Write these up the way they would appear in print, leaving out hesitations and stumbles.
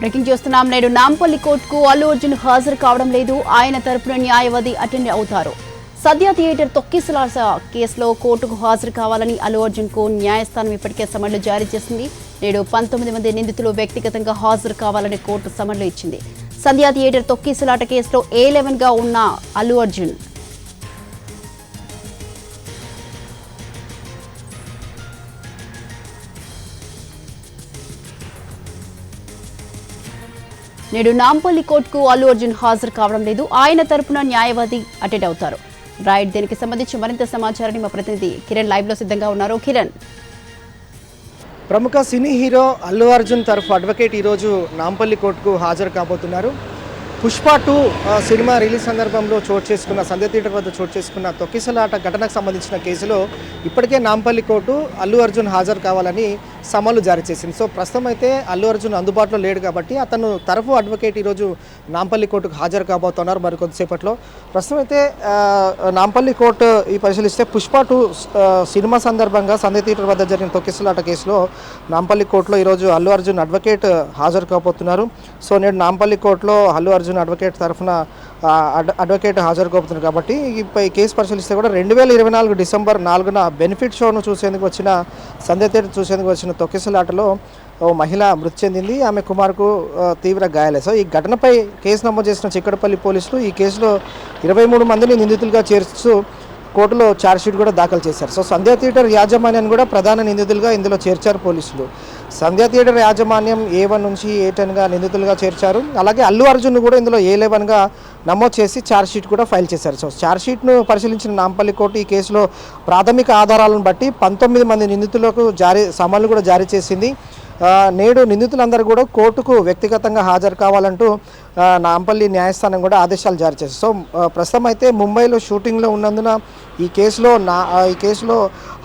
Breaking చేస్తున్నాం. నేడు నాంపల్లి కోర్టుకు అల్లు అర్జున్ హాజరు కావడం లేదు. ఆయన తరపున న్యాయవాది అటెండ్ అవుతారు. సద్య థియేటర్ తొక్కిసలాట కేసులో కోర్టుకు హాజరు కావాలని అల్లు అర్జున్ కు న్యాయస్థానం ఇప్పటికే సమన్లు జారీ చేసింది. నేడు 19 మంది నిందితులు వ్యక్తిగతంగా హాజరు కావాలని కోర్టు సమన్లు ఇచ్చింది. సద్య థియేటర్ తొక్కిసలాట కేసులో A11 గా ఉన్న అల్లు అర్జున్ నేడు నాంపల్లి కోర్టుకు అల్లు అర్జున్ హాజరు కావడం లేదు. ఆయన తరపున న్యాయవాది అటెండ్ అవుతారు. రైట్, దీనికి సంబంధించి మరింత సమాచారాన్ని మా ప్రతినిధి కిరణ్ లైవ్ లో సిద్ధంగా ఉన్నారు. కిరణ్, ప్రముఖ సినీ హీరో అల్లు అర్జున్ తరఫు అడ్వకేట్ ఈరోజు నాంపల్లి కోర్టుకు హాజరు కాబోతున్నారు. పుష్ప 2 సినిమా రిలీజ్ సందర్భంలో సంధ్య థియేటర్ వద్ద చోటు చేసుకున్న తొక్కిసలాట ఘటనకు సంబంధించిన కేసులో ఇప్పటికే నాంపల్లి కోర్టు అల్లు అర్జున్ హాజరు కావాలని సమన్లు జారీ చేసింది. సో ప్రస్తుతం అయితే అల్లు అర్జున్ అందుబాటులో లేడు కాబట్టి అతను తరఫు అడ్వకేట్ ఈరోజు నాంపల్లి కోర్టుకు హాజరు కాబోతున్నారు మరి కొద్దిసేపట్లో. ప్రస్తుతం అయితే నాంపల్లి కోర్టు ఈ పరిశీలిస్తే పుష్ప 2 సినిమా సందర్భంగా సంధ్య థియేటర్ వద్ద జరిగిన తొక్కిసలాట కేసులో నాంపల్లి కోర్టులో ఈరోజు అల్లు అర్జున్ అడ్వకేట్ హాజరు కాబోతున్నారు. సో నేడు నాంపల్లి కోర్టులో అల్లు అర్జున్ అడ్వకేట్ తరఫున అడ్వకేట్ హాజరు కాబోతున్నారు కాబట్టి ఈ కేసు పరిశీలిస్తే కూడా 2024 డిసెంబర్ 4న బెనిఫిట్ షోను చూసేందుకు వచ్చిన సంధ్య థియేటర్ చూసేందుకు వచ్చిన తొక్కిసలాటలో ఓ మహిళ మృతి చెందింది. ఆమె కుమారుకు తీవ్ర గాయాలే. సో ఈ ఘటనపై కేసు నమోదు చేసిన చిక్కడపల్లి పోలీసులు ఈ కేసులో 23 మందిని నిందితులుగా చేర్చుతూ కోర్టులో ఛార్జ్షీట్ కూడా దాఖలు చేశారు. సో సంధ్య థియేటర్ యాజమాన్యాన్ని కూడా ప్రధాన నిందితులుగా ఇందులో చేర్చారు పోలీసులు. సంధ్య థియేటర్ యాజమాన్యం A1 నుంచి A10గా నిందితులుగా చేర్చారు. అలాగే అల్లు అర్జున్ కూడా ఇందులో A11గా నమోదు చేసి ఛార్జ్షీట్ కూడా ఫైల్ చేశారు. సో ఛార్జ్షీట్ను పరిశీలించిన నాంపల్లి కోర్టు ఈ కేసులో ప్రాథమిక ఆధారాలను బట్టి 19 మంది నిందితులకు సమన్లు కూడా జారీ చేసింది. నేడు నిందితులందరూ కూడా కోర్టుకు వ్యక్తిగతంగా హాజరు కావాలంటూ నాంపల్లి న్యాయస్థానం కూడా ఆదేశాలు జారీ చేసింది. సో ప్రస్తుతం అయితే ముంబైలో షూటింగ్లో ఉన్నందున ఈ కేసులో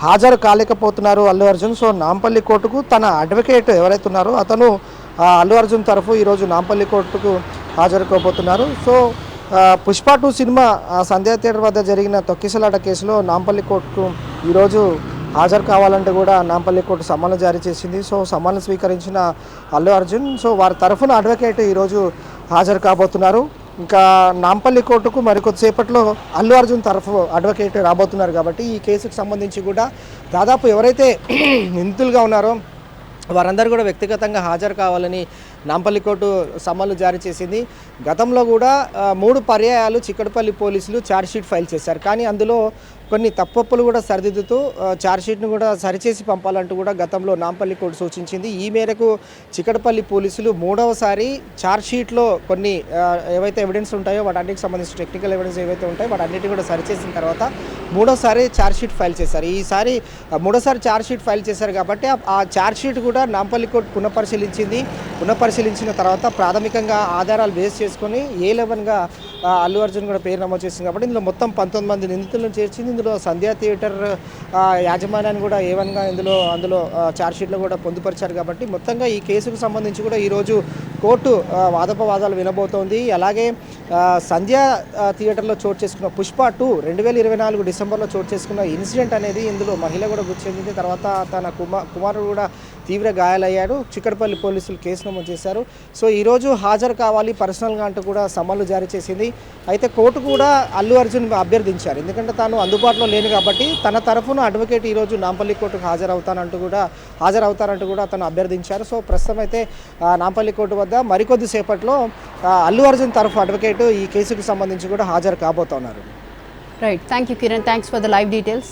హాజరు కాలేకపోతున్నారు అల్లు అర్జున్. సో నాంపల్లి కోర్టుకు తన అడ్వకేట్ ఎవరైతే ఉన్నారో అతను అల్లు అర్జున్ తరఫు ఈరోజు నాంపల్లి కోర్టుకు హాజరు కాబోతున్నారు. సో పుష్ప 2 సినిమా సంధ్య థియేటర్ వద్ద జరిగిన తొక్కిసలాట కేసులో నాంపల్లి కోర్టుకు ఈరోజు హాజరు కావాలంటే కూడా నాంపల్లి కోర్టు సమన్లు జారీ చేసింది. సో సమన్లు స్వీకరించిన అల్లు అర్జున్ వారి తరఫున అడ్వకేట్ ఈరోజు హాజరు కాబోతున్నారు. ఇంకా నాంపల్లి కోర్టుకు మరికొద్దిసేపట్లో అల్లు అర్జున్ తరఫు అడ్వకేట్ రాబోతున్నారు కాబట్టి ఈ కేసుకు సంబంధించి కూడా దాదాపు ఎవరైతే నిందితులుగా ఉన్నారో వారందరూ కూడా వ్యక్తిగతంగా హాజరు కావాలని నాంపల్లి కోర్టు సమన్లు జారీ చేసింది. గతంలో కూడా 3 పర్యాయాలు చిక్కడపల్లి పోలీసులు ఛార్జ్షీట్ ఫైల్ చేశారు. కానీ అందులో కొన్ని తప్పొప్పులు కూడా సరిదిద్దుతూ ఛార్జ్షీట్ను కూడా సరిచేసి పంపాలంటూ కూడా గతంలో నాంపల్లి కోర్టు సూచించింది. ఈ మేరకు చిక్కడపల్లి పోలీసులు 3వసారి ఛార్జ్షీట్లో కొన్ని ఏవైతే ఎవిడెన్స్ ఉంటాయో వాటన్నిటికి సంబంధించిన టెక్నికల్ ఎవిడెన్స్ ఏవైతే ఉంటాయో వాటన్నిటిని కూడా సరిచేసిన తర్వాత 3వసారి ఛార్జ్షీట్ ఫైల్ చేశారు. ఈసారి 3వసారి ఛార్జ్షీట్ ఫైల్ చేశారు కాబట్టి ఆ ఛార్జ్షీట్ కూడా నాంపల్లి కోర్టు పునఃపరిశీలించిన తర్వాత ప్రాథమికంగా ఆధారాలు బేస్ చేసుకొని A11గా అల్లు అర్జున్ కూడా పేరు నమోదు చేసింది. కాబట్టి ఇందులో మొత్తం 19 మంది నిందితులను చేర్చింది. ఇందులో సంధ్య థియేటర్ యాజమాన్యాన్ని కూడా A1గా అందులో ఛార్జ్షీట్లో కూడా పొందుపరిచారు. కాబట్టి మొత్తంగా ఈ కేసుకు సంబంధించి కూడా ఈరోజు కోర్టు వాదోపవాదాలు వినబోతోంది. అలాగే సంధ్య థియేటర్లో చోటు చేసుకున్న పుష్ప 2 2024 డిసెంబర్లో చోటు చేసుకున్న ఇన్సిడెంట్ అనేది ఇందులో మహిళ కూడా గుర్తు చెందింది. తర్వాత తన కుమారుడు కూడా తీవ్ర గాయాలయ్యాడు. చిక్కడపల్లి పోలీసులు కేసు నమోదు చేశారు. సో ఈరోజు హాజరు కావాలి పర్సనల్గా అంటూ కూడా సమన్లు జారీ చేసింది. అయితే కోర్టు కూడా అల్లు అర్జున్ అభ్యర్థించారు. ఎందుకంటే తాను అందుబాటులో లేను కాబట్టి తన తరఫున అడ్వకేట్ ఈరోజు నాంపల్లి కోర్టుకు హాజరవుతారంటూ కూడా అతను అభ్యర్థించారు. సో ప్రస్తుతం అయితే నాంపల్లి కోర్టు వద్ద మరికొద్ది సేపట్లో అల్లు అర్జున్ తరఫు అడ్వకేట్ ఈ కేసుకు సంబంధించి కూడా హాజరు కాబోతున్నారు. Right, thank you Kiran, thanks for the live details.